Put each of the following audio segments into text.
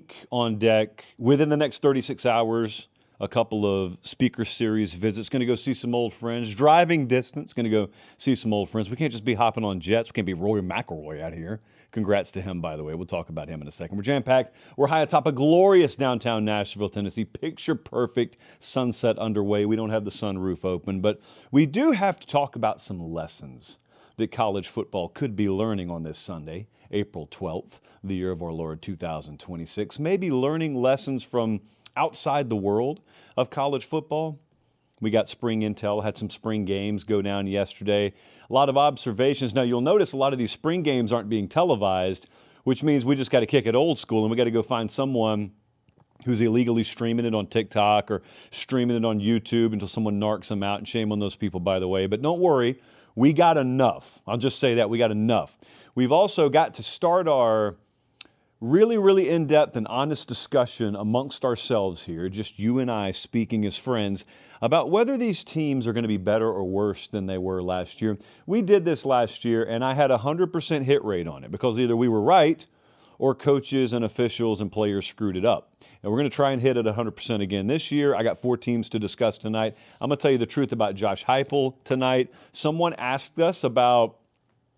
week on deck. Within the next 36 hours, a couple of speaker series visits. Going to go see some old friends. Driving distance. Going to go see some old friends. We can't just be hopping on jets. We can't be Rory McIlroy out here. Congrats to him, by the way. We'll talk about him in a second. We're jam-packed. We're high atop a glorious downtown Nashville, Tennessee. Picture-perfect sunset underway. We don't have the sunroof open, but we do have to talk about some lessons that college football could be learning on this Sunday, April 12th, the year of our Lord 2026. Maybe learning lessons from outside the world of college football. We got spring intel, had some spring games go down yesterday. A lot of observations. Now, you'll notice a lot of these spring games aren't being televised, which means we just got to kick it old school, and we got to go find someone who's illegally streaming it on TikTok or streaming it on YouTube until someone narcs them out, and shame on those people, by the way. But don't worry, we got enough. I'll just say that, we got enough. We've also got to start our really in-depth and honest discussion amongst ourselves here, just you and I speaking as friends, about whether these teams are going to be better or worse than they were last year. We did this last year, and I had a 100% hit rate on it because either we were right or coaches and officials and players screwed it up. And we're going to try and hit it 100% again this year. I got 4 teams to discuss tonight. I'm going to tell you the truth about Josh Heupel tonight. Someone asked us about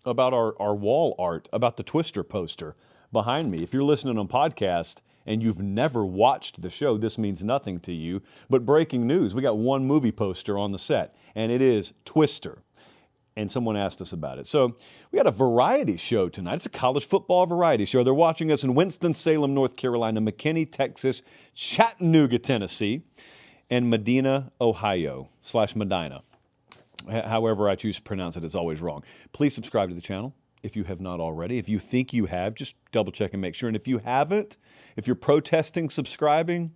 our wall art, about the Twister poster behind me. If you're listening on podcast and you've never watched the show, this means nothing to you. But breaking news, we got one movie poster on the set, and it is Twister. And someone asked us about it. So we got a variety show tonight. It's a college football variety show. They're watching us in Winston-Salem, North Carolina, McKinney, Texas, Chattanooga, Tennessee, and Medina, Ohio, /Medina. However I choose to pronounce it is always wrong. Please subscribe to the channel if you have not already. If you think you have, just double check and make sure. And if you haven't, if you're protesting subscribing,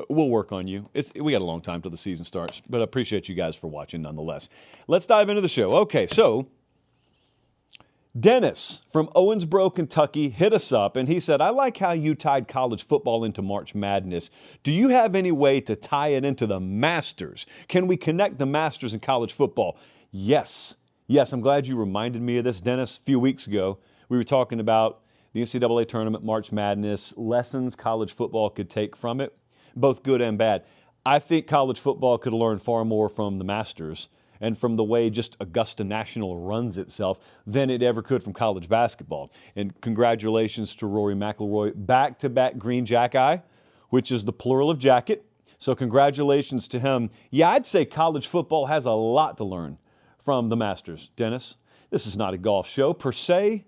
we'll work on you. We got a long time till the season starts, but I appreciate you guys for watching nonetheless. Let's dive into the show. Okay, so Dennis from Owensboro, Kentucky hit us up, and he said, I like how you tied college football into March Madness. Do you have any way to tie it into the Masters? Can we connect the Masters and college football? Yes, I'm glad you reminded me of this, Dennis. A few weeks ago, we were talking about the NCAA tournament, March Madness, lessons college football could take from it, both good and bad. I think college football could learn far more from the Masters and from the way just Augusta National runs itself than it ever could from college basketball. And congratulations to Rory McIlroy, back-to-back green jack-eye, which is the plural of jacket. So congratulations to him. Yeah, I'd say college football has a lot to learn from the Masters. Dennis, this is not a golf show per se,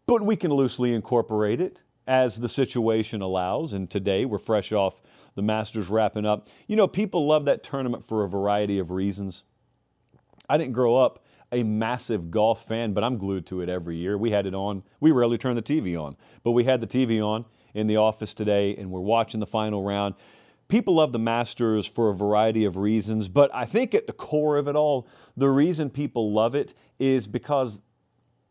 but we can loosely incorporate it as the situation allows. And today we're fresh off the Masters wrapping up. You know, people love that tournament for a variety of reasons. I didn't grow up a massive golf fan, but I'm glued to it every year. We had it on. We rarely turn the TV on, but we had the TV on in the office today, and we're watching the final round. People love the Masters for a variety of reasons, but I think at the core of it all, the reason people love it is because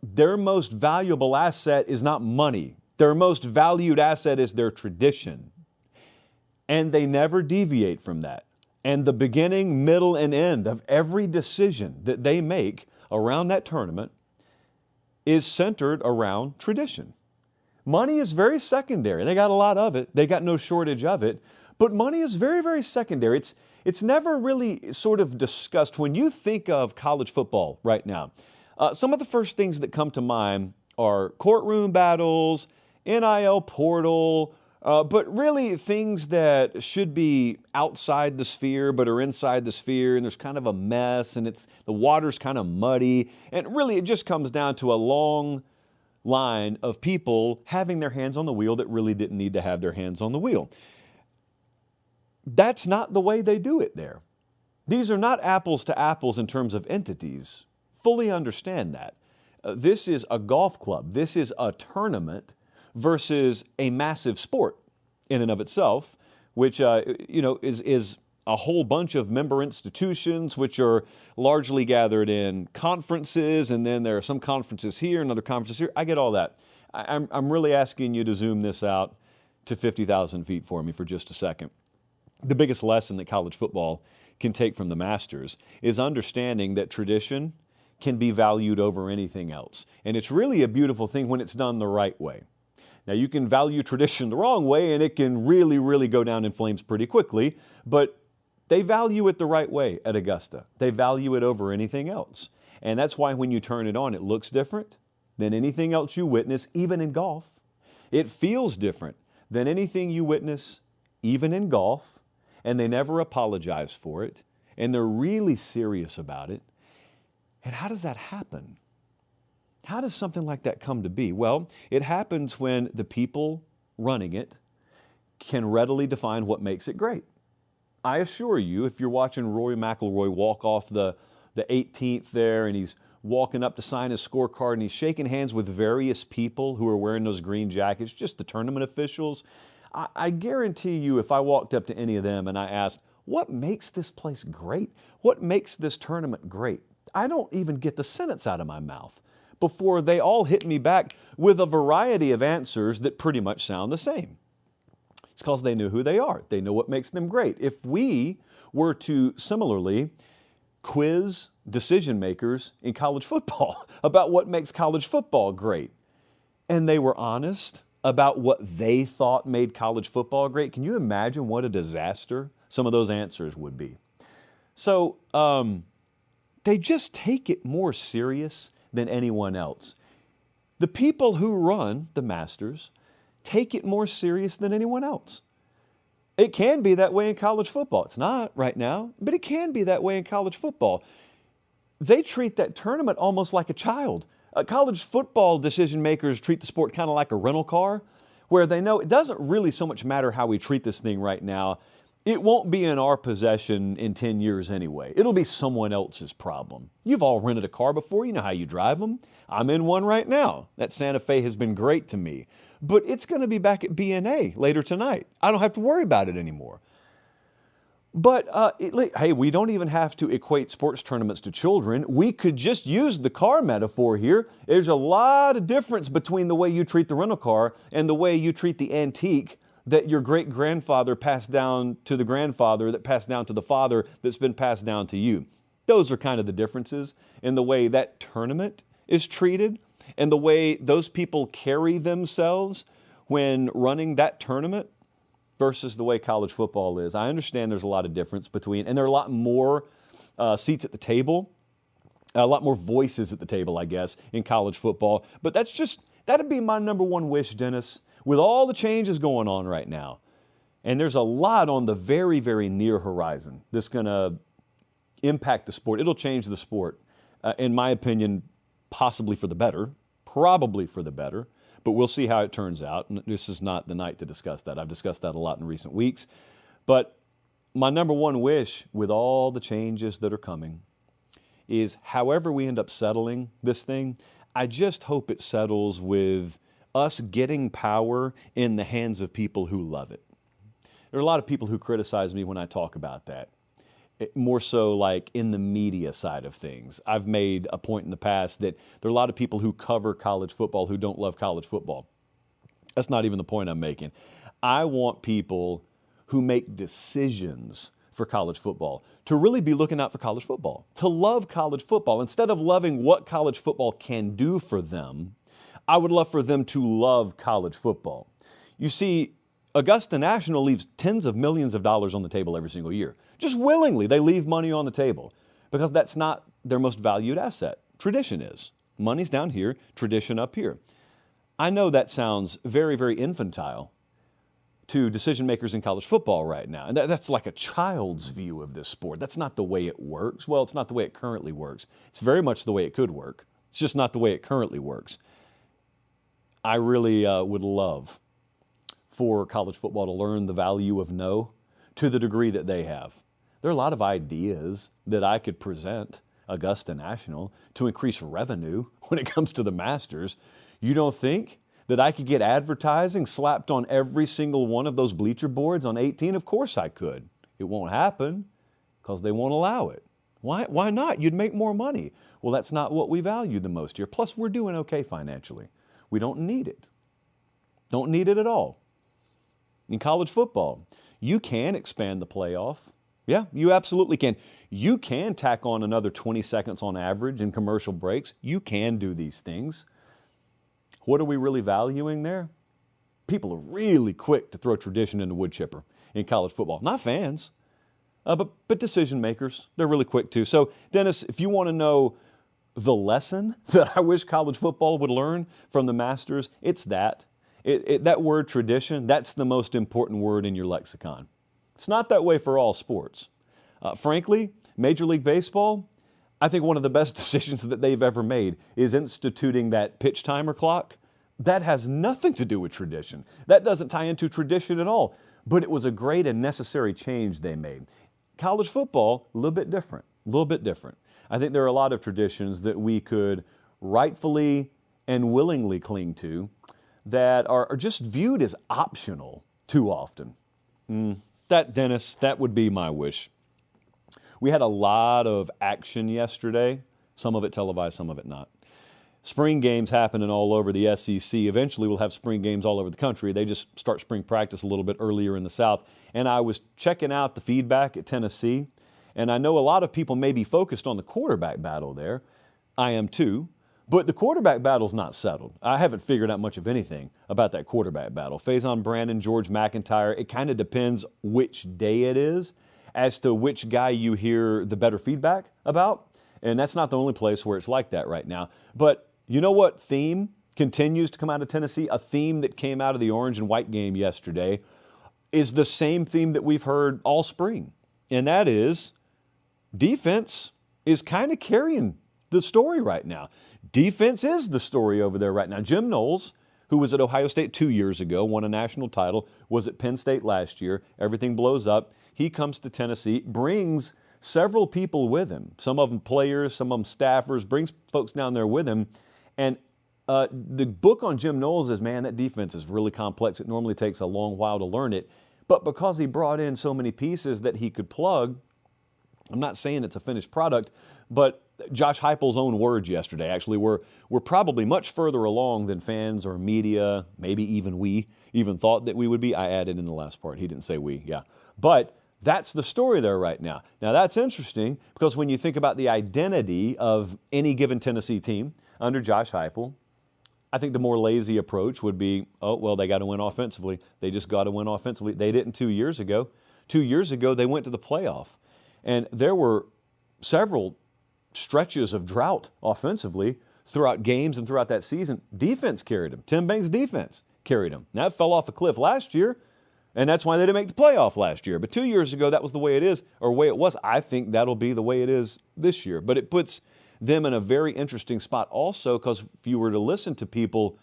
their most valuable asset is not money. Their most valued asset is their tradition. And they never deviate from that. And the beginning, middle, and end of every decision that they make around that tournament is centered around tradition. Money is very secondary. They got a lot of it. They got no shortage of it. But money is very secondary. It's never really sort of discussed. When you think of college football right now, some of the first things that come to mind are courtroom battles, NIL portal, but really things that should be outside the sphere but are inside the sphere, and there's kind of a mess, and the water's kind of muddy. And really it just comes down to a long line of people having their hands on the wheel that really didn't need to have their hands on the wheel. That's not the way they do it there. These are not apples to apples in terms of entities. Fully understand that. This is a golf club. This is a tournament versus a massive sport in and of itself, which is a whole bunch of member institutions which are largely gathered in conferences, and then there are some conferences here and other conferences here. I get all that. I'm really asking you to zoom this out to 50,000 feet for me for just a second. The biggest lesson that college football can take from the Masters is understanding that tradition can be valued over anything else. And it's really a beautiful thing when it's done the right way. Now, you can value tradition the wrong way, and it can really, really go down in flames pretty quickly, but they value it the right way at Augusta. They value it over anything else. And that's why when you turn it on, it looks different than anything else you witness, even in golf. It feels different than anything you witness, even in golf, and they never apologize for it, and they're really serious about it. And how does that happen? How does something like that come to be? Well, it happens when the people running it can readily define what makes it great. I assure you, if you're watching Rory McIlroy walk off the 18th there, and he's walking up to sign his scorecard, and he's shaking hands with various people who are wearing those green jackets, just the tournament officials, I guarantee you, if I walked up to any of them and I asked, what makes this place great? What makes this tournament great? I don't even get the sentence out of my mouth before they all hit me back with a variety of answers that pretty much sound the same. It's because they know who they are. They know what makes them great. If we were to similarly quiz decision makers in college football about what makes college football great, and they were honest about what they thought made college football great, can you imagine what a disaster some of those answers would be? So they just take it more serious than anyone else. The people who run the Masters take it more serious than anyone else. It can be that way in college football. It's not right now, but it can be that way in college football. They treat that tournament almost like a child. College football decision makers treat the sport kind of like a rental car, where they know it doesn't really so much matter how we treat this thing right now. It won't be in our possession in 10 years anyway. It'll be someone else's problem. You've all rented a car before. You know how you drive them. I'm in one right now. That Santa Fe has been great to me. But it's going to be back at BNA later tonight. I don't have to worry about it anymore. But, hey, we don't even have to equate sports tournaments to children. We could just use the car metaphor here. There's a lot of difference between the way you treat the rental car and the way you treat the antique that your great-grandfather passed down to the grandfather, that passed down to the father, that's been passed down to you. Those are kind of the differences in the way that tournament is treated and the way those people carry themselves when running that tournament versus the way college football is. I understand there's a lot of difference between, and there are a lot more seats at the table, a lot more voices at the table, I guess, in college football. But that'd be my number one wish, Dennis, with all the changes going on right now. And there's a lot on the very, very near horizon that's going to impact the sport. It'll change the sport, in my opinion, possibly for the better, probably for the better. But we'll see how it turns out. And this is not the night to discuss that. I've discussed that a lot in recent weeks. But my number one wish with all the changes that are coming is however we end up settling this thing, I just hope it settles with us getting power in the hands of people who love it. There are a lot of people who criticize me when I talk about that. More so like in the media side of things. I've made a point in the past that there are a lot of people who cover college football who don't love college football. That's not even the point I'm making. I want people who make decisions for college football to really be looking out for college football, to love college football. Instead of loving what college football can do for them, I would love for them to love college football. You see, Augusta National leaves tens of millions of dollars on the table every single year. Just willingly, they leave money on the table because that's not their most valued asset. Tradition is. Money's down here, tradition up here. I know that sounds very, very infantile to decision makers in college football right now. And that's like a child's view of this sport. That's not the way it works. Well, it's not the way it currently works. It's very much the way it could work. It's just not the way it currently works. I really would love for college football to learn the value of no to the degree that they have. There are a lot of ideas that I could present Augusta National to increase revenue when it comes to the Masters. You don't think that I could get advertising slapped on every single one of those bleacher boards on 18? Of course I could. It won't happen because they won't allow it. Why not? You'd make more money. Well, that's not what we value the most here. Plus, we're doing okay financially. We don't need it. Don't need it at all. In college football, you can expand the playoff. Yeah, you absolutely can. You can tack on another 20 seconds on average in commercial breaks. You can do these things. What are we really valuing there? people are really quick to throw tradition in the wood chipper in college football. Not fans, but decision makers. They're really quick too. So, Dennis, if you want to know the lesson that I wish college football would learn from the Masters, it's that. That word tradition, that's the most important word in your lexicon. It's not that way for all sports. Frankly, Major League Baseball, I think one of the best decisions that they've ever made is instituting that pitch timer clock. That has nothing to do with tradition. That doesn't tie into tradition at all. But it was a great and necessary change they made. College football, a little bit different. I think there are a lot of traditions that we could rightfully and willingly cling to that are just viewed as optional too often. That, Dennis, that would be my wish. We had a lot of action yesterday, some of it televised, some of it not. Spring games happening all over the SEC. Eventually we'll have spring games all over the country. They just start spring practice a little bit earlier in the South. And I was checking out the feedback at Tennessee, and I know a lot of people may be focused on the quarterback battle there. I am too. But the quarterback battle's not settled. I haven't figured out much of anything about that quarterback battle. Faison Brandon, George McIntyre, it kind of depends which day it is as to which guy you hear the better feedback about. And that's not the only place where it's like that right now. But you know what theme continues to come out of Tennessee? A theme that came out of the orange and white game yesterday is the same theme that we've heard all spring. And that is defense is kind of carrying the story right now. Defense is the story over there right now. Jim Knowles, who was at Ohio State 2 years ago, won a national title, was at Penn State last year. Everything blows up. He comes to Tennessee, brings several people with him, some of them players, some of them staffers, brings folks down there with him. And the book on Jim Knowles is, man, that defense is really complex. It normally takes a long while to learn it. But because he brought in so many pieces that he could plug, I'm not saying it's a finished product, but Josh Heupel's own words yesterday actually were probably much further along than fans or media, maybe even we even thought that we would be. I added in the last part. He didn't say we, yeah. But that's the story there right now. Now that's interesting because when you think about the identity of any given Tennessee team under Josh Heupel, I think the more lazy approach would be, oh, well, they got to win offensively. They just got to win offensively. They didn't 2 years ago. 2 years ago, they went to the playoff. And there were several stretches of drought offensively throughout games and throughout that season. Defense carried them. Tim Banks' defense carried them. Now, it fell off a cliff last year, and that's why they didn't make the playoff last year. But 2 years ago, that was the way it is, or way it was. I think that'll be the way it is this year. But it puts them in a very interesting spot also because if you were to listen to people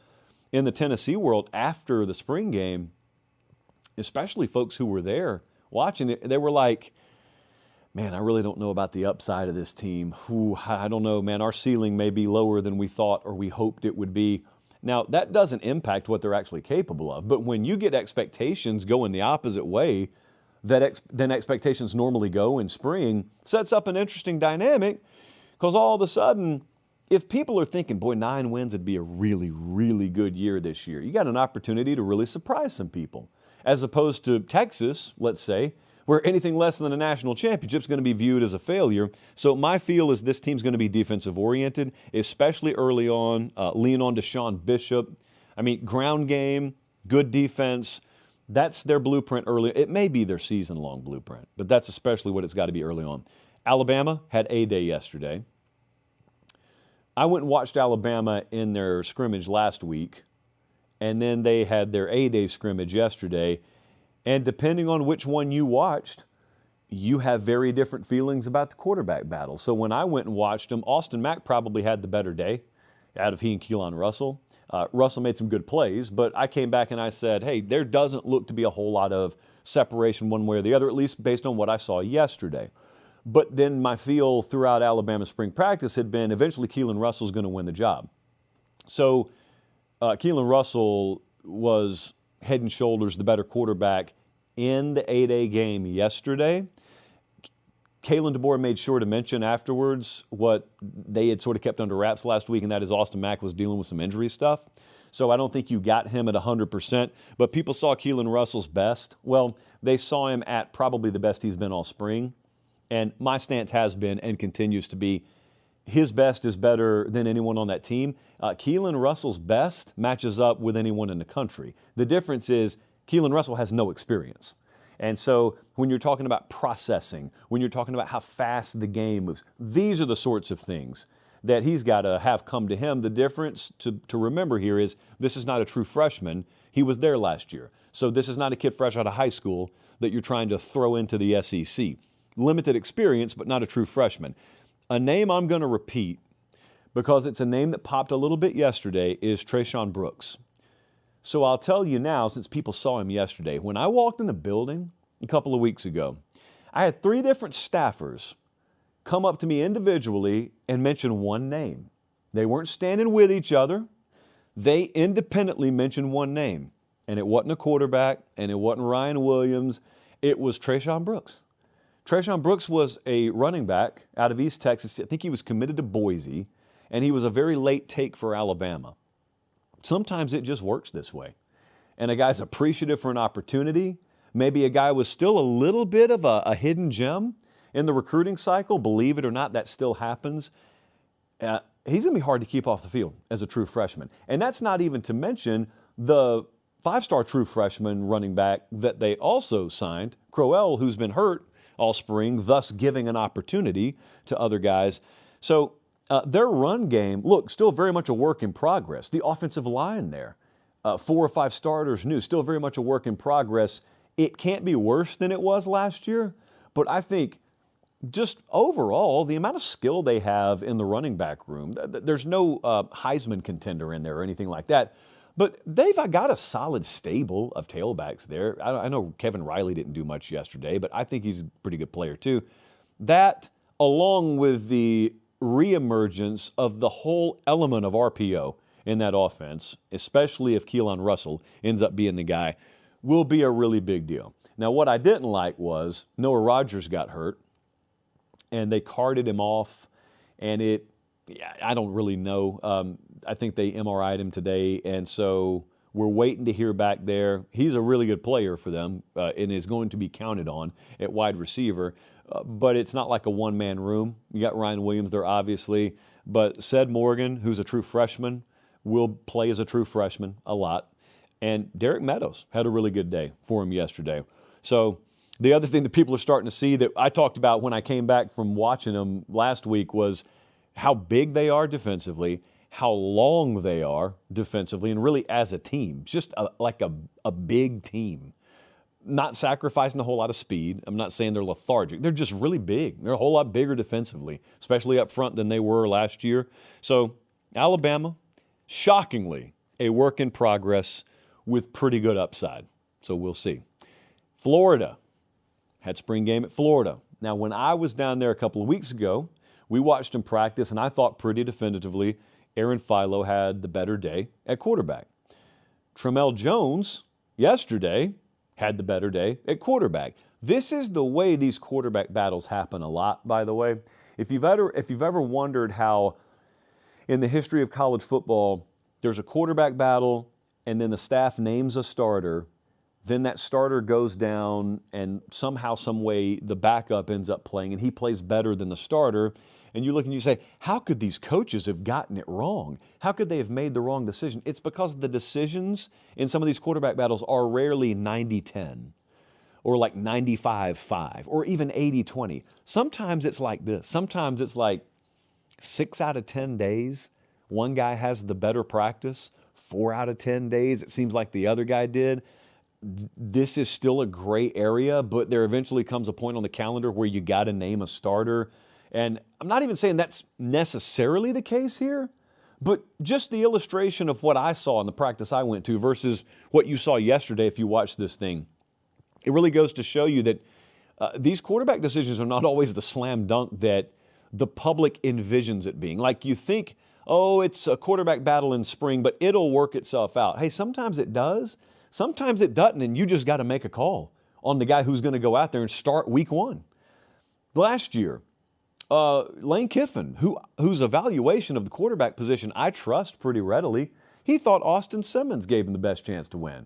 in the Tennessee world after the spring game, especially folks who were there watching it, they were like, man, I really don't know about the upside of this team. Ooh, I don't know, man. Our ceiling may be lower than we thought or we hoped it would be. Now, that doesn't impact what they're actually capable of. But when you get expectations going the opposite way then expectations normally go in spring, sets up an interesting dynamic because all of a sudden, if people are thinking, boy, 9 wins would be a really, really good year this year, you got an opportunity to really surprise some people. As opposed to Texas, let's say, where anything less than a national championship is going to be viewed as a failure. So my feel is this team's going to be defensive-oriented, especially early on, lean on Deshaun Bishop. I mean, ground game, good defense, that's their blueprint early. It may be their season-long blueprint, but that's especially what it's got to be early on. Alabama had A-Day yesterday. I went and watched Alabama in their scrimmage last week, and then they had their A-Day scrimmage yesterday. And depending on which one you watched, you have very different feelings about the quarterback battle. So when I went and watched them, Austin Mack probably had the better day out of he and Keelan Russell. Russell made some good plays, but I came back and I said, hey, there doesn't look to be a whole lot of separation one way or the other, at least based on what I saw yesterday. But then my feel throughout Alabama spring practice had been eventually Keelan Russell's going to win the job. So Keelan Russell was head and shoulders the better quarterback in the A-Day game yesterday. Kalen DeBoer made sure to mention afterwards what they had sort of kept under wraps last week, and that is Austin Mack was dealing with some injury stuff. So I don't think you got him at 100%, but people saw Keelan Russell's best. Well, they saw him at probably the best he's been all spring. And my stance has been and continues to be, his best is better than anyone on that team. Keelan Russell's best matches up with anyone in the country. The difference is Keelan Russell has no experience. And so when you're talking about processing, when you're talking about how fast the game moves, these are the sorts of things that he's got to have come to him. The difference to remember here is this is not a true freshman. He was there last year. So this is not a kid fresh out of high school that you're trying to throw into the SEC. Limited experience, but not a true freshman. A name I'm going to repeat because it's a name that popped a little bit yesterday is Trayshawn Brooks. So I'll tell you now, since people saw him yesterday, when I walked in the building a couple of weeks ago, I had 3 different staffers come up to me individually and mention one name. They weren't standing with each other. They independently mentioned one name. And it wasn't a quarterback, and it wasn't Ryan Williams. It was Trayshawn Brooks. Trayshawn Brooks was a running back out of East Texas. I think he was committed to Boise, and he was a very late take for Alabama. Sometimes it just works this way. And a guy's appreciative for an opportunity. Maybe a guy was still a little bit of a hidden gem in the recruiting cycle. Believe it or not, that still happens. He's going to be hard to keep off the field as a true freshman. And that's not even to mention the 5-star true freshman running back that they also signed, Crowell, who's been hurt all spring, thus giving an opportunity to other guys. So their run game, look, still very much a work in progress. The offensive line there, 4 or 5 starters new, still very much a work in progress. It can't be worse than it was last year, but I think just overall, the amount of skill they have in the running back room, there's no Heisman contender in there or anything like that, but they've got a solid stable of tailbacks there. I know Kevin Riley didn't do much yesterday, but I think he's a pretty good player too. That, along with the reemergence of the whole element of RPO in that offense, especially if Keelan Russell ends up being the guy, will be a really big deal. Now, what I didn't like was Noah Rogers got hurt, and they carted him off, and I don't really know. I think they MRI'd him today, and so we're waiting to hear back there. He's a really good player for them and is going to be counted on at wide receiver, but it's not like a one-man room. You got Ryan Williams there, obviously, but Ced Morgan, who's a true freshman, will play as a true freshman a lot, and Derek Meadows had a really good day for him yesterday. So the other thing that people are starting to see that I talked about when I came back from watching them last week was how big they are defensively, how long they are defensively, and really as a team, just like a big team. Not sacrificing a whole lot of speed. I'm not saying they're lethargic. They're just really big. They're a whole lot bigger defensively, especially up front than they were last year. So Alabama, shockingly, a work in progress with pretty good upside. So we'll see. Florida had spring game at Florida. Now, when I was down there a couple of weeks ago, we watched him practice, and I thought pretty definitively Aaron Philo had the better day at quarterback. Tramel Jones, yesterday, had the better day at quarterback. This is the way these quarterback battles happen a lot, by the way. If you've ever wondered how in the history of college football, there's a quarterback battle, and then the staff names a starter, then that starter goes down, and somehow, some way, the backup ends up playing, and he plays better than the starter. And you look and you say, how could these coaches have gotten it wrong? How could they have made the wrong decision? It's because the decisions in some of these quarterback battles are rarely 90-10 or like 95-5 or even 80-20. Sometimes it's like this. Sometimes it's like 6 out of 10 days, one guy has the better practice. 4 out of 10 days, it seems like the other guy did. This is still a gray area, but there eventually comes a point on the calendar where you got to name a starter. And I'm not even saying that's necessarily the case here, but just the illustration of what I saw in the practice I went to versus what you saw yesterday if you watched this thing. It really goes to show you that these quarterback decisions are not always the slam dunk that the public envisions it being. Like you think, oh, it's a quarterback battle in spring, but it'll work itself out. Hey, sometimes it does. Sometimes it doesn't, and you just got to make a call on the guy who's going to go out there and start week 1. Last year, Lane Kiffin, whose evaluation of the quarterback position I trust pretty readily, he thought Austin Simmons gave him the best chance to win.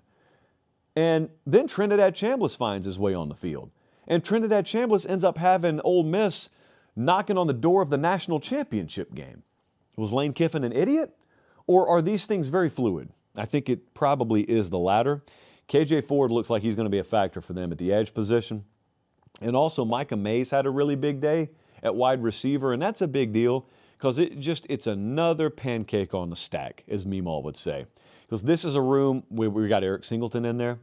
And then Trinidad Chambliss finds his way on the field. And Trinidad Chambliss ends up having Ole Miss knocking on the door of the national championship game. Was Lane Kiffin an idiot? Or are these things very fluid? I think it probably is the latter. KJ Ford looks like he's going to be a factor for them at the edge position. And also Micah Mays had a really big day at wide receiver, and that's a big deal because it's another pancake on the stack, as Meemaw would say. Because this is a room where we got Eric Singleton in there.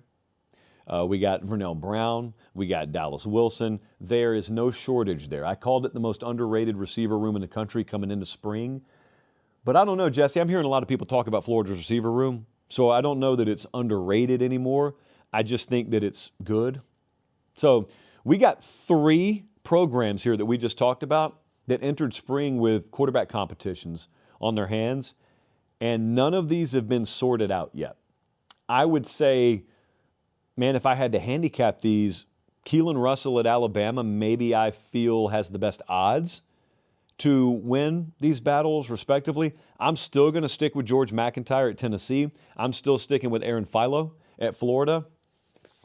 We got Vernell Brown. We got Dallas Wilson. There is no shortage there. I called it the most underrated receiver room in the country coming into spring. But I don't know, Jesse. I'm hearing a lot of people talk about Florida's receiver room, so I don't know that it's underrated anymore. I just think that it's good. So we got 3 programs here that we just talked about that entered spring with quarterback competitions on their hands, and none of these have been sorted out yet. I would say, man, if I had to handicap these, Keelan Russell at Alabama maybe I feel has the best odds to win these battles respectively. I'm still going to stick with George McIntyre at Tennessee. I'm still sticking with Aaron Philo at Florida.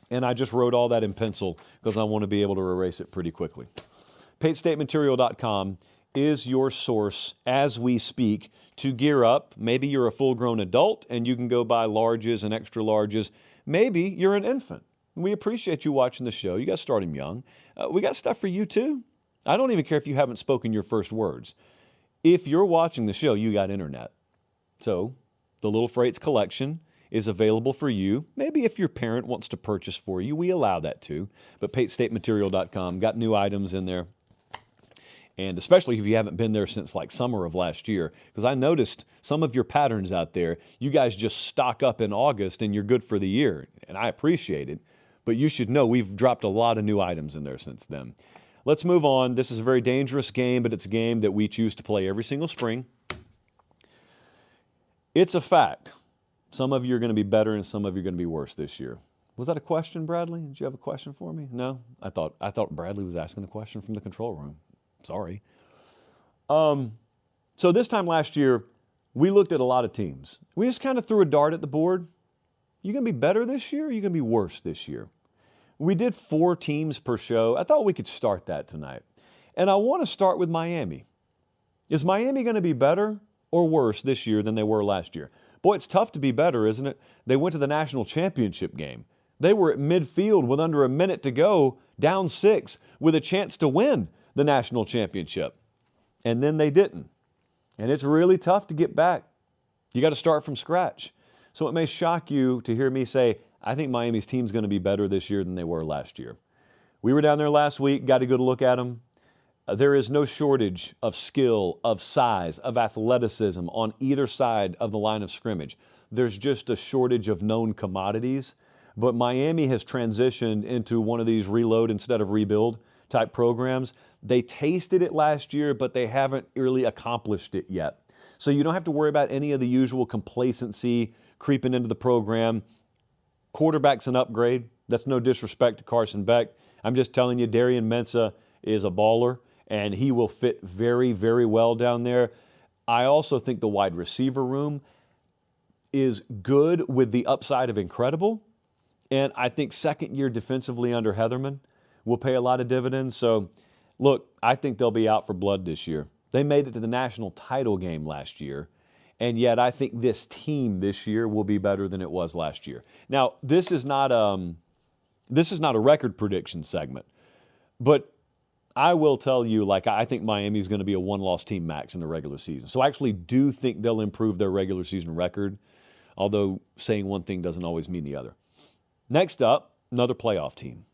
And I just wrote all that in pencil because I want to be able to erase it pretty quickly. PateStateMaterial.com is your source as we speak to gear up. Maybe you're a full-grown adult and you can go buy larges and extra larges. Maybe you're an infant. We appreciate you watching the show. You got to start them young. We got stuff for you too. I don't even care if you haven't spoken your first words. If you're watching the show, you got internet. So the Little Freights collection is available for you. Maybe if your parent wants to purchase for you, we allow that too. But PateStateMaterial.com got new items in there. And especially if you haven't been there since like summer of last year, because I noticed some of your patterns out there, you guys just stock up in August and you're good for the year. And I appreciate it. But you should know we've dropped a lot of new items in there since then. Let's move on. This is a very dangerous game, but it's a game that we choose to play every single spring. It's a fact. Some of you are going to be better and some of you are going to be worse this year. Was that a question, Bradley? Did you have a question for me? No? I thought Bradley was asking a question from the control room. Sorry. So this time last year, we looked at a lot of teams. We just kind of threw a dart at the board. You going to be better this year or are you going to be worse this year? We did 4 teams per show. I thought we could start that tonight. And I want to start with Miami. Is Miami going to be better or worse this year than they were last year? Boy, it's tough to be better, isn't it? They went to the national championship game. They were at midfield with under a minute to go, down 6, with a chance to win the national championship. And then they didn't. And it's really tough to get back. You got to start from scratch. So it may shock you to hear me say, I think Miami's team's going to be better this year than they were last year. We were down there last week, got a good look at them. There is no shortage of skill, of size, of athleticism on either side of the line of scrimmage. There's just a shortage of known commodities. But Miami has transitioned into one of these reload instead of rebuild type programs. They tasted it last year, but they haven't really accomplished it yet. So you don't have to worry about any of the usual complacency creeping into the program. Quarterback's an upgrade. That's no disrespect to Carson Beck. I'm just telling you, Darian Mensah is a baller, and he will fit very, very well down there. I also think the wide receiver room is good with the upside of incredible, and I think second year defensively under Heatherman will pay a lot of dividends. So, look, I think they'll be out for blood this year. They made it to the national title game last year. And yet I think this team this year will be better than it was last year. Now, this is not a record prediction segment, but I will tell you, like, I think Miami's going to be a one-loss team max in the regular season. So I actually do think they'll improve their regular season record, although saying one thing doesn't always mean the other. Next up, another playoff team,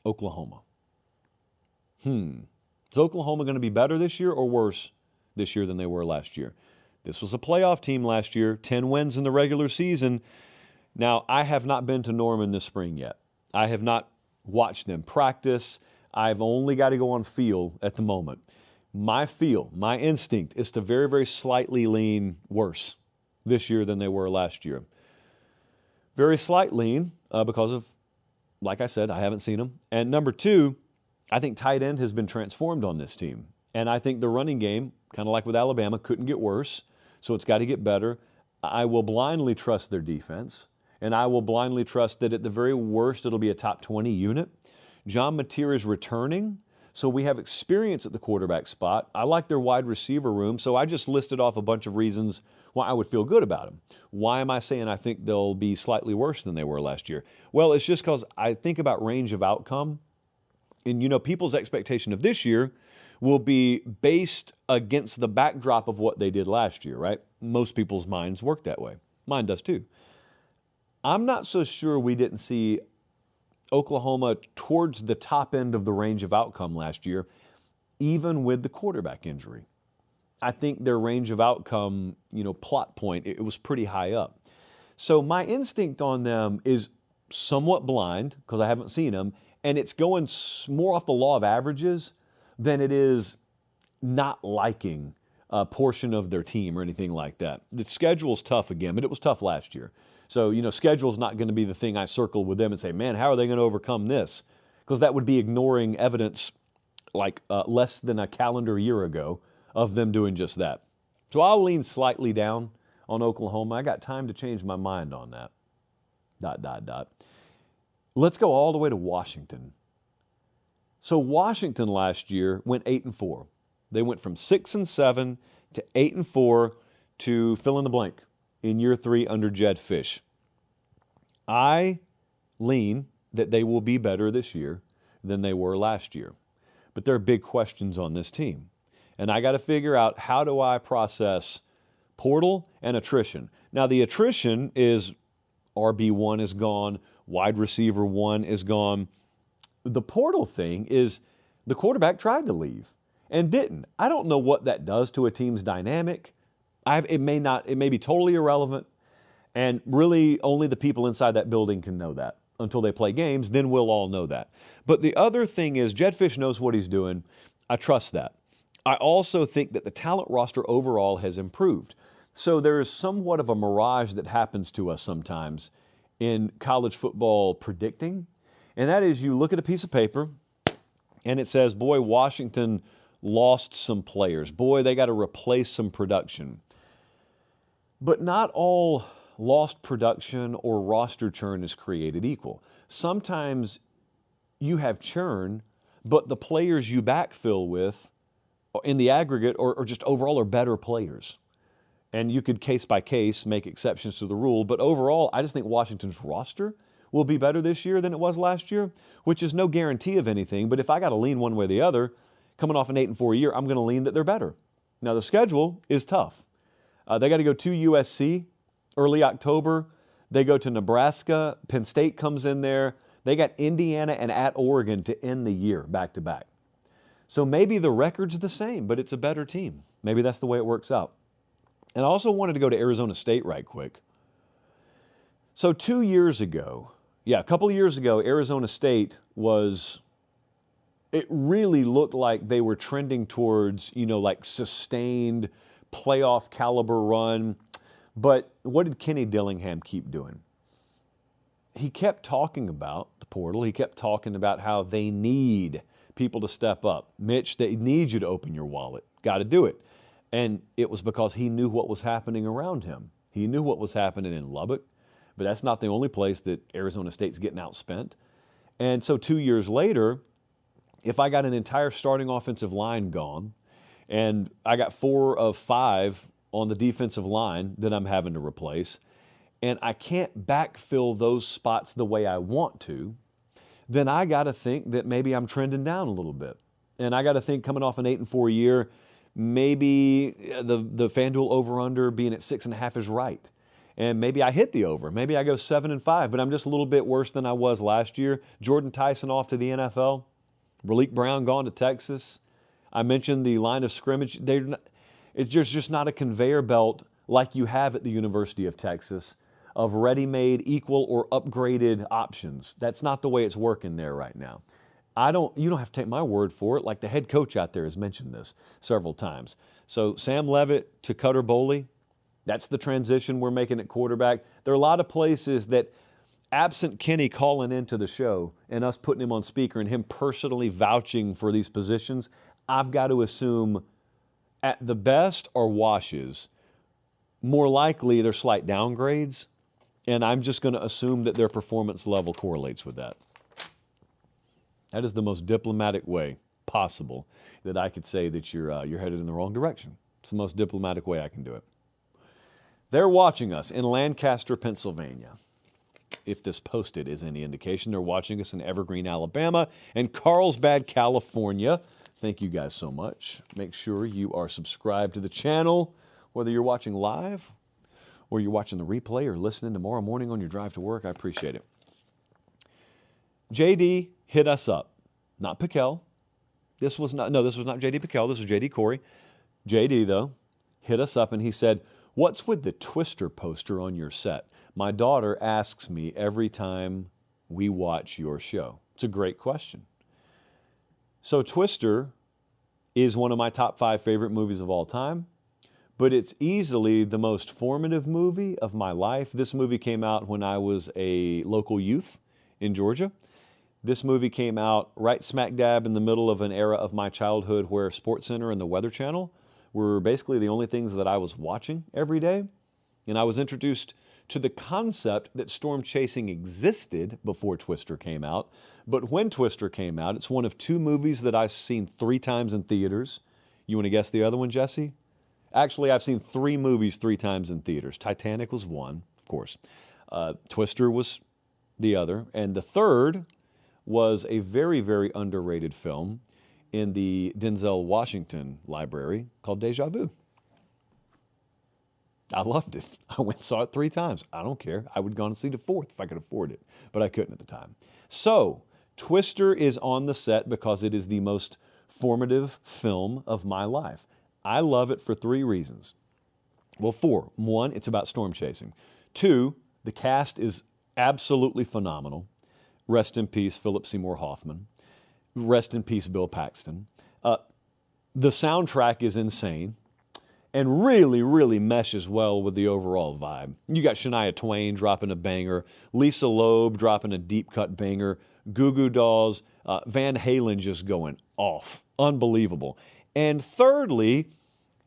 Oklahoma. Is Oklahoma going to be better this year or worse this year than they were last year? This was a playoff team last year, 10 wins in the regular season. Now, I have not been to Norman this spring yet. I have not watched them practice. I've only got to go on feel at the moment. My feel, my instinct is to very, very slightly lean worse this year than they were last year. Very slight lean because of, like I said, I haven't seen them. And number 2, I think tight end has been transformed on this team. And I think the running game, kind of like with Alabama, couldn't get worse. So it's got to get better. I will blindly trust their defense, and I will blindly trust that at the very worst, it'll be a top 20 unit. John Mateer is returning, So we have experience at the quarterback spot. I like their wide receiver room, so I just listed off a bunch of reasons why I would feel good about them. Why am I saying I think they'll be slightly worse than they were last year? Well, it's just because I think about range of outcome. And, people's expectation of this year will be based against the backdrop of what they did last year, right? Most people's minds work that way. Mine does too. I'm not so sure we didn't see Oklahoma towards the top end of the range of outcome last year, even with the quarterback injury. I think their range of outcome, plot point, it was pretty high up. So my instinct on them is somewhat blind because I haven't seen them, and it's going more off the law of averages than it is not liking a portion of their team or anything like that. The schedule's tough again, but it was tough last year. So, schedule's not going to be the thing I circle with them and say, man, how are they going to overcome this? Because that would be ignoring evidence like less than a calendar year ago of them doing just that. So I'll lean slightly down on Oklahoma. I got time to change my mind on that. ... Let's go all the way to Washington. So Washington last year went 8-4. They went from 6-7 to 8-4 to fill in the blank in year 3 under Jed Fish. I lean that they will be better this year than they were last year. But there are big questions on this team. And I got to figure out, how do I process portal and attrition? Now, the attrition is RB1 is gone, wide receiver 1 is gone. The portal thing is the quarterback tried to leave and didn't. I don't know what that does to a team's dynamic. It may be totally irrelevant, and really only the people inside that building can know that until they play games. Then we'll all know that. But the other thing is Jed Fish knows what he's doing. I trust that. I also think that the talent roster overall has improved. So there is somewhat of a mirage that happens to us sometimes in college football predicting, and that is you look at a piece of paper and it says, boy, Washington lost some players. Boy, they got to replace some production. But not all lost production or roster churn is created equal. Sometimes you have churn, but the players you backfill with in the aggregate or just overall are better players. And you could case by case make exceptions to the rule. But overall, I just think Washington's roster will be better this year than it was last year, which is no guarantee of anything. But if I got to lean one way or the other, coming off an 8-4 year, I'm going to lean that they're better. Now, the schedule is tough. They got to go to USC early October. They go to Nebraska. Penn State comes in there. They got Indiana and at Oregon to end the year back to back. So maybe the record's the same, but it's a better team. Maybe that's the way it works out. And I also wanted to go to Arizona State right quick. So a couple of years ago, Arizona State it really looked like they were trending towards, like sustained playoff caliber run. But what did Kenny Dillingham keep doing? He kept talking about the portal. He kept talking about how they need people to step up. Mitch, they need you to open your wallet. Got to do it. And it was because he knew what was happening around him. He knew what was happening in Lubbock, but that's not the only place that Arizona State's getting outspent. And so 2 years later, if I got an entire starting offensive line gone, and I got 4 of 5 on the defensive line that I'm having to replace, and I can't backfill those spots the way I want to, then I got to think that maybe I'm trending down a little bit. And I got to think coming off an 8-4 year, maybe the FanDuel over-under being at 6.5 is right. And maybe I hit the over. Maybe I go 7-5, but I'm just a little bit worse than I was last year. Jordan Tyson off to the NFL. Raleek Brown gone to Texas. I mentioned the line of scrimmage. It's just not a conveyor belt like you have at the University of Texas of ready-made, equal, or upgraded options. That's not the way it's working there right now. You don't have to take my word for it. Like the head coach out there has mentioned this several times. So Sam Leavitt to Cutter Boley, that's the transition we're making at quarterback. There are a lot of places that, absent Kenny calling into the show and us putting him on speaker and him personally vouching for these positions, I've got to assume at the best are washes. More likely they're slight downgrades, and I'm just going to assume that their performance level correlates with that. That is the most diplomatic way possible that I could say that you're headed in the wrong direction. It's the most diplomatic way I can do it. They're watching us in Lancaster, Pennsylvania. If this posted is any indication, they're watching us in Evergreen, Alabama, and Carlsbad, California. Thank you guys so much. Make sure you are subscribed to the channel, whether you're watching live or you're watching the replay or listening tomorrow morning on your drive to work. I appreciate it. JD hit us up, not Piquel. This was not JD Piquel. This was JD Corey. JD, though, hit us up and he said, "What's with the Twister poster on your set? My daughter asks me every time we watch your show." It's a great question. So Twister is one of my top 5 favorite movies of all time, but it's easily the most formative movie of my life. This movie came out when I was a local youth in Georgia. This movie came out right smack dab in the middle of an era of my childhood where SportsCenter and the Weather Channel were basically the only things that I was watching every day. And I was introduced to the concept that storm chasing existed before Twister came out. But when Twister came out, it's one of 2 movies that I've seen 3 times in theaters. You want to guess the other one, Jesse? Actually, I've seen 3 movies 3 times in theaters. Titanic was one, of course. Twister was the other. And the third was a very, very underrated film in the Denzel Washington library called Deja Vu. I loved it. I went and saw it 3 times. I don't care. I would have gone and see the 4th if I could afford it, but I couldn't at the time. So, Twister is on the set because it is the most formative film of my life. I love it for 3 reasons. Well, 4. 1, it's about storm chasing. 2, the cast is absolutely phenomenal. Rest in peace, Philip Seymour Hoffman. Rest in peace, Bill Paxton. The soundtrack is insane and really, really meshes well with the overall vibe. You got Shania Twain dropping a banger, Lisa Loeb dropping a deep cut banger, Goo Goo Dolls, Van Halen just going off. Unbelievable. And thirdly,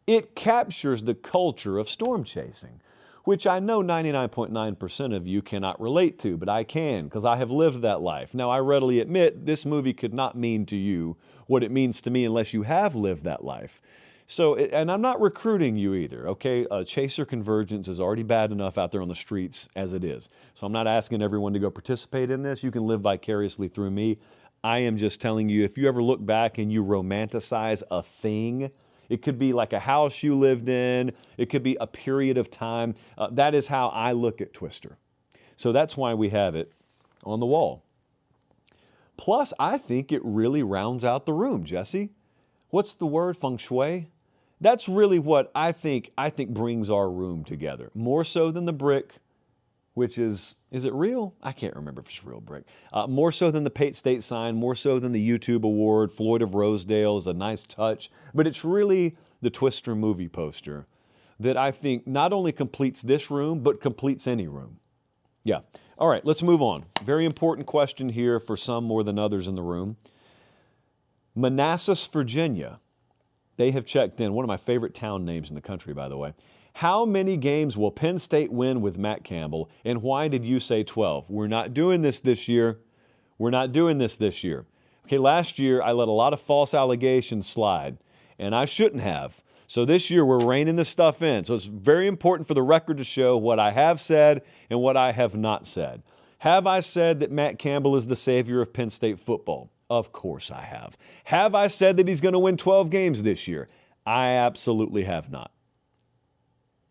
it captures the culture of storm chasing, which I know 99.9% of you cannot relate to, but I can because I have lived that life. Now, I readily admit this movie could not mean to you what it means to me unless you have lived that life. So, and I'm not recruiting you either, okay? Chaser convergence is already bad enough out there on the streets as it is. So I'm not asking everyone to go participate in this. You can live vicariously through me. I am just telling you, if you ever look back and you romanticize a thing, it could be like a house you lived in. It could be a period of time. That is how I look at Twister. So that's why we have it on the wall. Plus, I think it really rounds out the room, Jesse. What's the word? Feng shui? That's really what I think brings our room together. More so than the brick, which is it real? I can't remember if it's real brick. More so than the Pate State sign, more so than the YouTube award. Floyd of Rosedale is a nice touch, but it's really the Twister movie poster that I think not only completes this room, but completes any room. Yeah. All right, let's move on. Very important question here for some more than others in the room. Manassas, Virginia. They have checked in. One of my favorite town names in the country, by the way. How many games will Penn State win with Matt Campbell, and why did you say 12? We're not doing this this year. We're not doing this this year. Okay, last year I let a lot of false allegations slide, and I shouldn't have. So this year we're reining this stuff in. So it's very important for the record to show what I have said and what I have not said. Have I said that Matt Campbell is the savior of Penn State football? Of course I have. Have I said that he's going to win 12 games this year? I absolutely have not.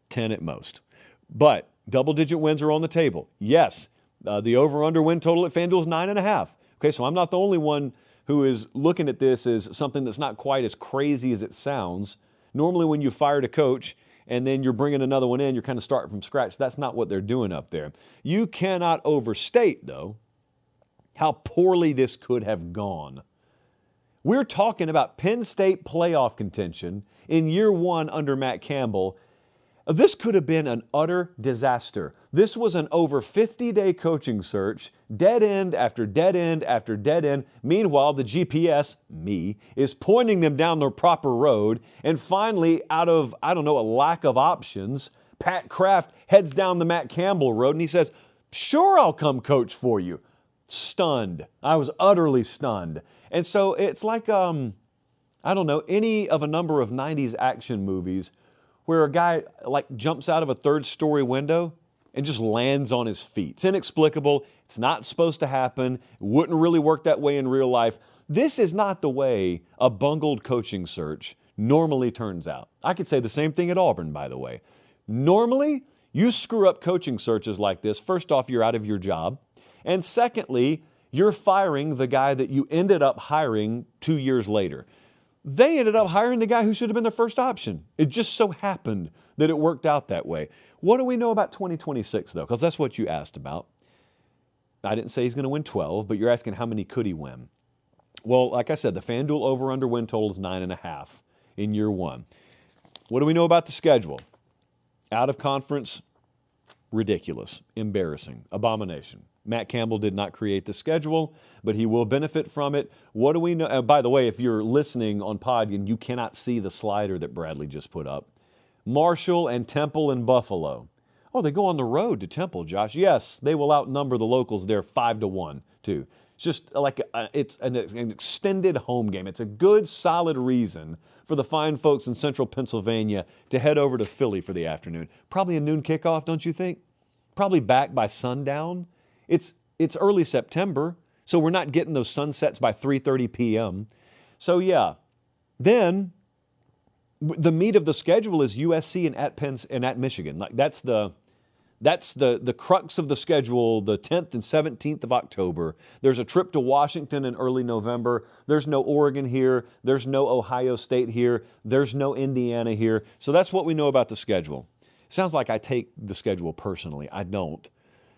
10 at most. But double-digit wins are on the table. Yes, the over-under win total at FanDuel is 9.5. Okay, so I'm not the only one who is looking at this as something that's not quite as crazy as it sounds. Normally when you fired a coach and then you're bringing another one in, you're kind of starting from scratch. That's not what they're doing up there. You cannot overstate, though, how poorly this could have gone. We're talking about Penn State playoff contention in year 1 under Matt Campbell. This could have been an utter disaster. This was an over 50-day coaching search, dead end after dead end after dead end. Meanwhile, the GPS, me, is pointing them down the proper road. And finally, out of, a lack of options, Pat Kraft heads down the Matt Campbell road and he says, "Sure, I'll come coach for you." Stunned. I was utterly stunned. And so it's like, I don't know, any of a number of 90s action movies where a guy like jumps out of a third-story window and just lands on his feet. It's inexplicable. It's not supposed to happen. It wouldn't really work that way in real life. This is not the way a bungled coaching search normally turns out. I could say the same thing at Auburn, by the way. Normally, you screw up coaching searches like this. First off, you're out of your job. And secondly, you're firing the guy that you ended up hiring 2 years later. They ended up hiring the guy who should have been their first option. It just so happened that it worked out that way. What do we know about 2026, though? Because that's what you asked about. I didn't say he's going to win 12, but you're asking how many could he win? Well, like I said, the FanDuel over-under win total is 9.5 in year one. What do we know about the schedule? Out of conference, ridiculous, embarrassing, abomination. Matt Campbell did not create the schedule, but he will benefit from it. What do we know? By the way, if you're listening on Pod and you cannot see the slider that Bradley just put up, Marshall and Temple and Buffalo. Oh, they go on the road to Temple, Josh. Yes, they will outnumber the locals there 5-1, too. It's just like it's an extended home game. It's a good, solid reason for the fine folks in central Pennsylvania to head over to Philly for the afternoon. Probably a noon kickoff, don't you think? Probably back by sundown. It's early September, so we're not getting those sunsets by 3:30 p.m. So, yeah. Then the meat of the schedule is USC and at Michigan. Like that's the crux of the schedule, the 10th and 17th of October. There's a trip to Washington in early November. There's no Oregon here. There's no Ohio State here. There's no Indiana here. So that's what we know about the schedule. Sounds like I take the schedule personally. I don't.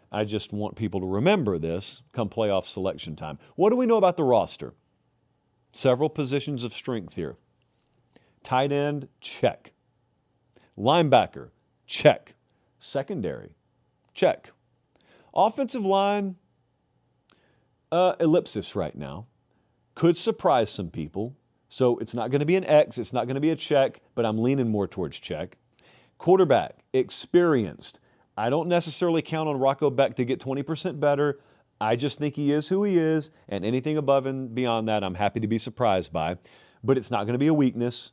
I just want people to remember this come playoff selection time. What do we know about the roster? Several positions of strength here. Tight end, check. Linebacker, check. Secondary, check. Offensive line, ellipsis right now. Could surprise some people. So it's not going to be an X. It's not going to be a check, but I'm leaning more towards check. Quarterback, experienced. I don't necessarily count on Rocco Beck to get 20% better. I just think he is who he is, and anything above and beyond that, I'm happy to be surprised by. But it's not going to be a weakness.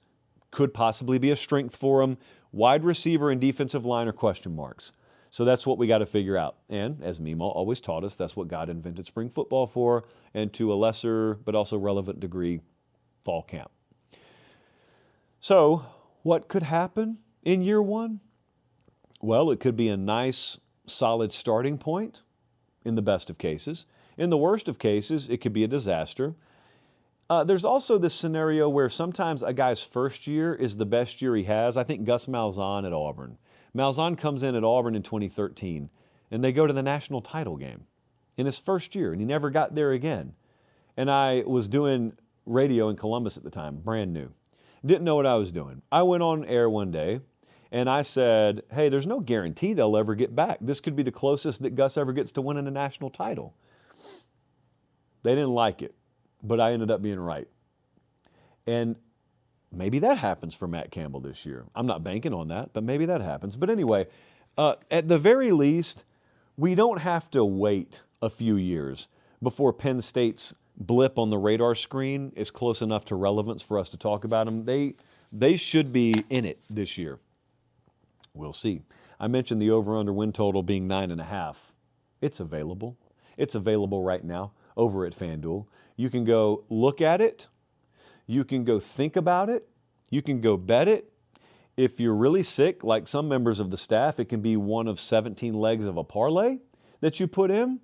Could possibly be a strength for him. Wide receiver and defensive line are question marks. So that's what we got to figure out. And as Meemaw always taught us, that's what God invented spring football for, and to a lesser but also relevant degree, fall camp. So what could happen in year one? Well, it could be a nice, solid starting point in the best of cases. In the worst of cases, it could be a disaster. There's also this scenario where sometimes a guy's first year is the best year he has. I think Gus Malzahn at Auburn. Malzahn comes in at Auburn in 2013, and they go to the national title game in his first year, and he never got there again. And I was doing radio in Columbus at the time, brand new. Didn't know what I was doing. I went on air one day, and I said, hey, there's no guarantee they'll ever get back. This could be the closest that Gus ever gets to winning a national title. They didn't like it, but I ended up being right. And maybe that happens for Matt Campbell this year. I'm not banking on that, but maybe that happens. But anyway, at the very least, we don't have to wait a few years before Penn State's blip on the radar screen is close enough to relevance for us to talk about them. They should be in it this year. We'll see. I mentioned the over-under win total being 9.5. It's available. It's available right now over at FanDuel. You can go look at it. You can go think about it. You can go bet it. If you're really sick, like some members of the staff, it can be one of 17 legs of a parlay that you put in.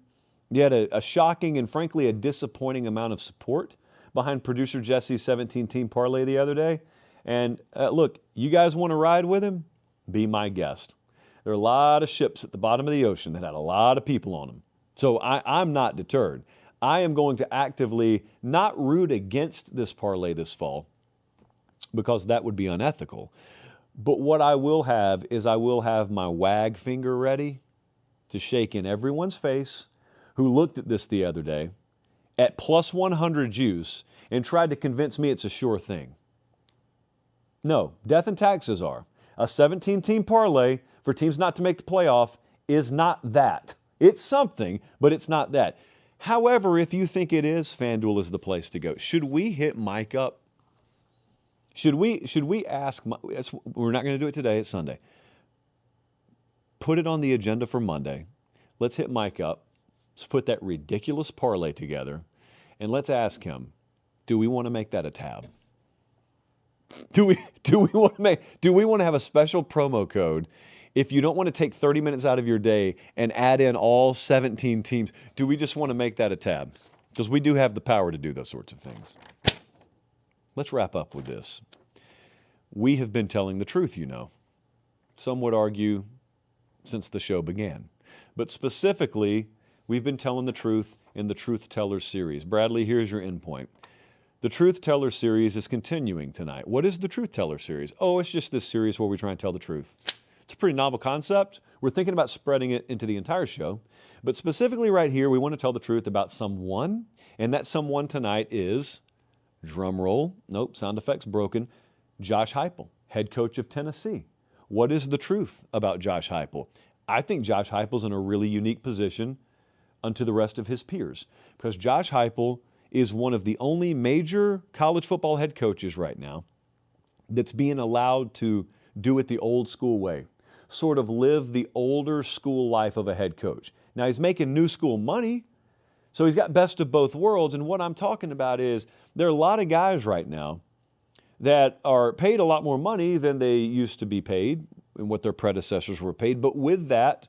You had a shocking and frankly a disappointing amount of support behind producer Jesse's 17-team parlay the other day. And look, you guys want to ride with him? Be my guest. There are a lot of ships at the bottom of the ocean that had a lot of people on them. So I'm not deterred. I am going to actively not root against this parlay this fall because that would be unethical. But what I will have is I will have my wag finger ready to shake in everyone's face who looked at this the other day at plus 100 juice and tried to convince me it's a sure thing. No, death and taxes are. A 17-team parlay for teams not to make the playoff is not that. It's something, but it's not that. However, if you think it is, FanDuel is the place to go. Should we hit Mike up? Should we ask? We're not going to do it today. It's Sunday. Put it on the agenda for Monday. Let's hit Mike up. Let's put that ridiculous parlay together, and let's ask him: do we want to make that a tab? Do we want to have a special promo code? If you don't want to take 30 minutes out of your day and add in all 17 teams, do we just want to make that a tab? Because we do have the power to do those sorts of things. Let's wrap up with this. We have been telling the truth, you know. Some would argue since the show began. But specifically, we've been telling the truth in the Truth Teller series. Bradley, here's your endpoint. The Truth Teller series is continuing tonight. What is the Truth Teller series? Oh, it's just this series where we try and tell the truth. It's a pretty novel concept. We're thinking about spreading it into the entire show. But specifically right here, we want to tell the truth about someone. And that someone tonight is, drum roll, nope, sound effects broken, Josh Heupel, head coach of Tennessee. What is the truth about Josh Heupel? I think Josh Heupel's in a really unique position unto the rest of his peers. Because Josh Heupel is one of the only major college football head coaches right now that's being allowed to do it the old school way. Sort of live the older school life of a head coach. Now, he's making new school money, so he's got best of both worlds. And what I'm talking about is there are a lot of guys right now that are paid a lot more money than they used to be paid and what their predecessors were paid. But with that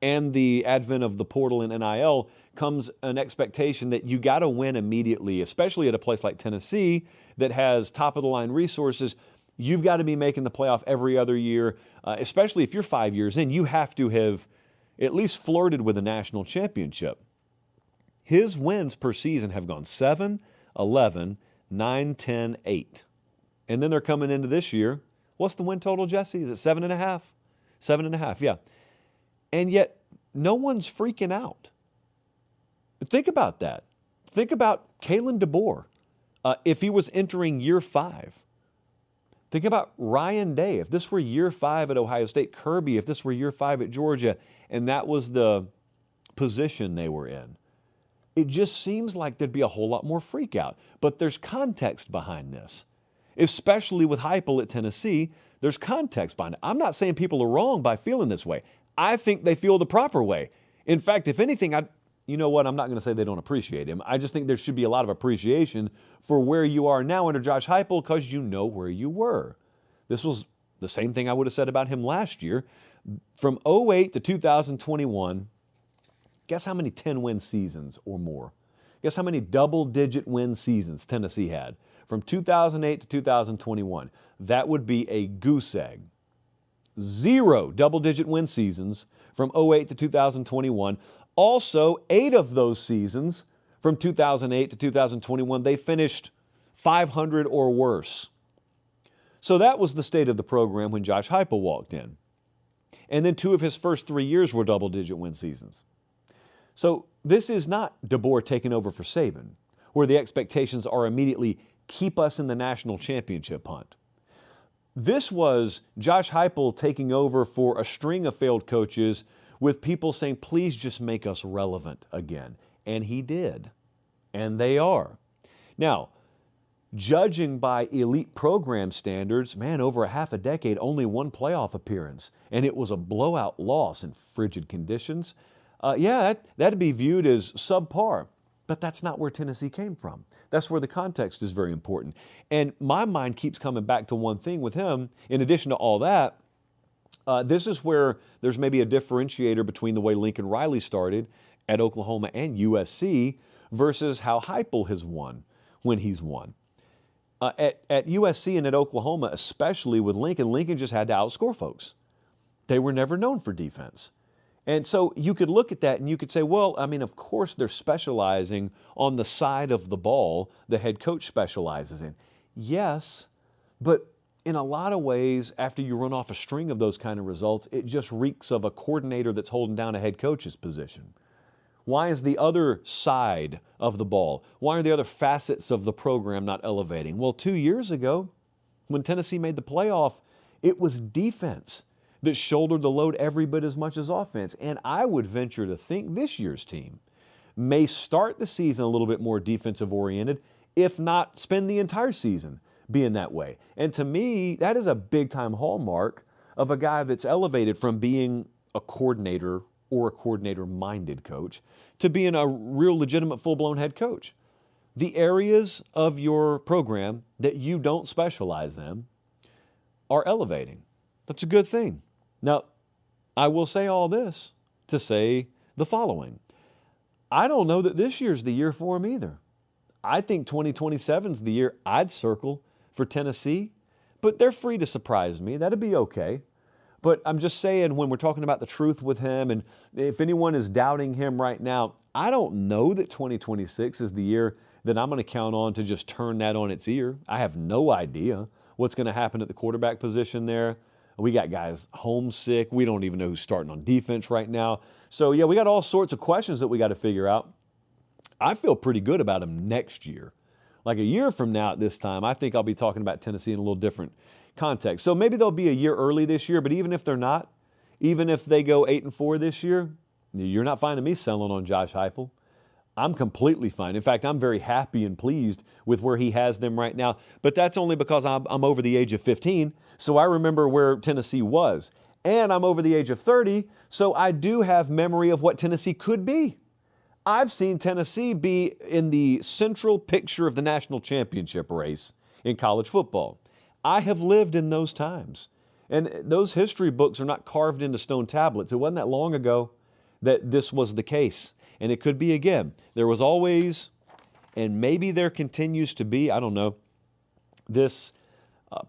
and the advent of the portal and NIL comes an expectation that you got to win immediately, especially at a place like Tennessee that has top-of-the-line resources. You've got to be making the playoff every other year, especially if you're 5 years in. You have to have at least flirted with a national championship. His wins per season have gone 7, 11, 9, 10, 8. And then they're coming into this year. What's the win total, Jesse? Is it 7.5? 7.5, yeah. And yet, no one's freaking out. Think about that. Think about Kalen DeBoer if he was entering year 5. Think about Ryan Day, if this were year 5 at Ohio State, Kirby, if this were year 5 at Georgia, and that was the position they were in. It just seems like there'd be a whole lot more freak out. But there's context behind this. Especially with Heupel at Tennessee, there's context behind it. I'm not saying people are wrong by feeling this way. I think they feel the proper way. In fact, if anything, you know what? I'm not going to say they don't appreciate him. I just think there should be a lot of appreciation for where you are now under Josh Heupel because you know where you were. This was the same thing I would have said about him last year. From 2008 to 2021, guess how many 10-win seasons or more? Guess how many double-digit win seasons Tennessee had? From 2008 to 2021, that would be a goose egg. 0 double-digit win seasons from 2008 to 2021. Also, 8 of those seasons from 2008 to 2021, they finished 500 or worse. So that was the state of the program when Josh Heupel walked in. And then 2 of his first 3 years were double-digit win seasons. So this is not DeBoer taking over for Saban, where the expectations are immediately keep us in the national championship hunt. This was Josh Heupel taking over for a string of failed coaches with people saying, please just make us relevant again. And he did. And they are. Now, judging by elite program standards, man, over a half a decade, only 1 playoff appearance. And it was a blowout loss in frigid conditions. That'd be viewed as subpar. But that's not where Tennessee came from. That's where the context is very important. And my mind keeps coming back to one thing with him. In addition to all that, this is where there's maybe a differentiator between the way Lincoln Riley started at Oklahoma and USC versus how Heupel has won when he's won. At USC and at Oklahoma, especially with Lincoln just had to outscore folks. They were never known for defense. And so you could look at that and you could say, well, I mean, of course they're specializing on the side of the ball the head coach specializes in. Yes, but in a lot of ways, after you run off a string of those kind of results, it just reeks of a coordinator that's holding down a head coach's position. Why is the other side of the ball? Why are the other facets of the program not elevating? Well, 2 years ago, when Tennessee made the playoff, it was defense that shouldered the load every bit as much as offense. And I would venture to think this year's team may start the season a little bit more defensive oriented, if not spend the entire season being that way. And to me, that is a big time hallmark of a guy that's elevated from being a coordinator or a coordinator-minded coach to being a real legitimate full-blown head coach. The areas of your program that you don't specialize in are elevating. That's a good thing. Now, I will say all this to say the following. I don't know that this year's the year for him either. I think 2027 is the year I'd circle for Tennessee, but they're free to surprise me. That'd be okay. But I'm just saying, when we're talking about the truth with him, and if anyone is doubting him right now, I don't know that 2026 is the year that I'm going to count on to just turn that on its ear. I have no idea what's going to happen at the quarterback position there. We got guys homesick. We don't even know who's starting on defense right now. So, yeah, we got all sorts of questions that we got to figure out. I feel pretty good about him next year. Like a year from now at this time, I think I'll be talking about Tennessee in a little different context. So maybe they'll be a year early this year, but even if they're not, even if they go 8-4 this year, you're not finding me selling on Josh Heupel. I'm completely fine. In fact, I'm very happy and pleased with where he has them right now. But that's only because I'm over the age of 15, so I remember where Tennessee was. And I'm over the age of 30, so I do have memory of what Tennessee could be. I've seen Tennessee be in the central picture of the national championship race in college football. I have lived in those times. And those history books are not carved into stone tablets. It wasn't that long ago that this was the case. And it could be again. There was always, and maybe there continues to be, I don't know, this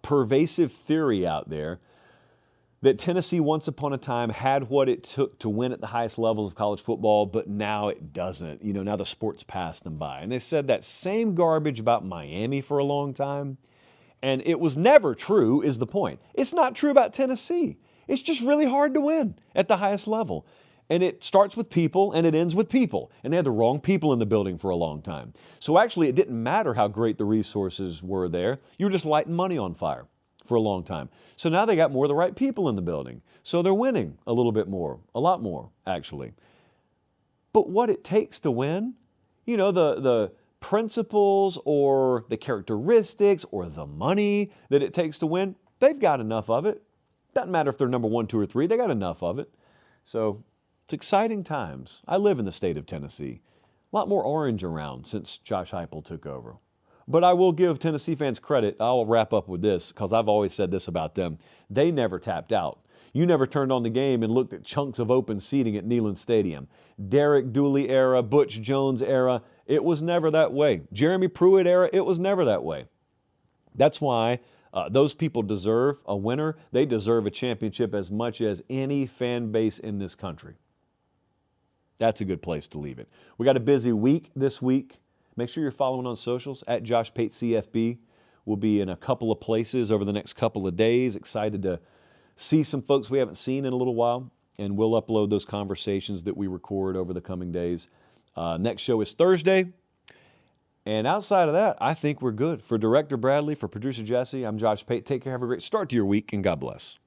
pervasive theory out there that Tennessee once upon a time had what it took to win at the highest levels of college football, but now it doesn't. Now the sport's passed them by. And they said that same garbage about Miami for a long time. And it was never true, is the point. It's not true about Tennessee. It's just really hard to win at the highest level. And it starts with people and it ends with people. And they had the wrong people in the building for a long time. So actually, it didn't matter how great the resources were there. You were just lighting money on fire for a long time. So now they got more of the right people in the building. So they're winning a little bit more, a lot more, actually. But what it takes to win, the principles or the characteristics or the money that it takes to win, they've got enough of it. Doesn't matter if they're number 1, 2, or 3, they got enough of it. So it's exciting times. I live in the state of Tennessee. A lot more orange around since Josh Heupel took over. But I will give Tennessee fans credit. I'll wrap up with this because I've always said this about them. They never tapped out. You never turned on the game and looked at chunks of open seating at Neyland Stadium. Derek Dooley era, Butch Jones era, it was never that way. Jeremy Pruitt era, it was never that way. That's why those people deserve a winner. They deserve a championship as much as any fan base in this country. That's a good place to leave it. We got a busy week this week. Make sure you're following on socials at Josh Pate CFB. We'll be in a couple of places over the next couple of days. Excited to see some folks we haven't seen in a little while, and we'll upload those conversations that we record over the coming days. Next show is Thursday. And outside of that, I think we're good. For Director Bradley, for Producer Jesse, I'm Josh Pate. Take care. Have a great start to your week, and God bless.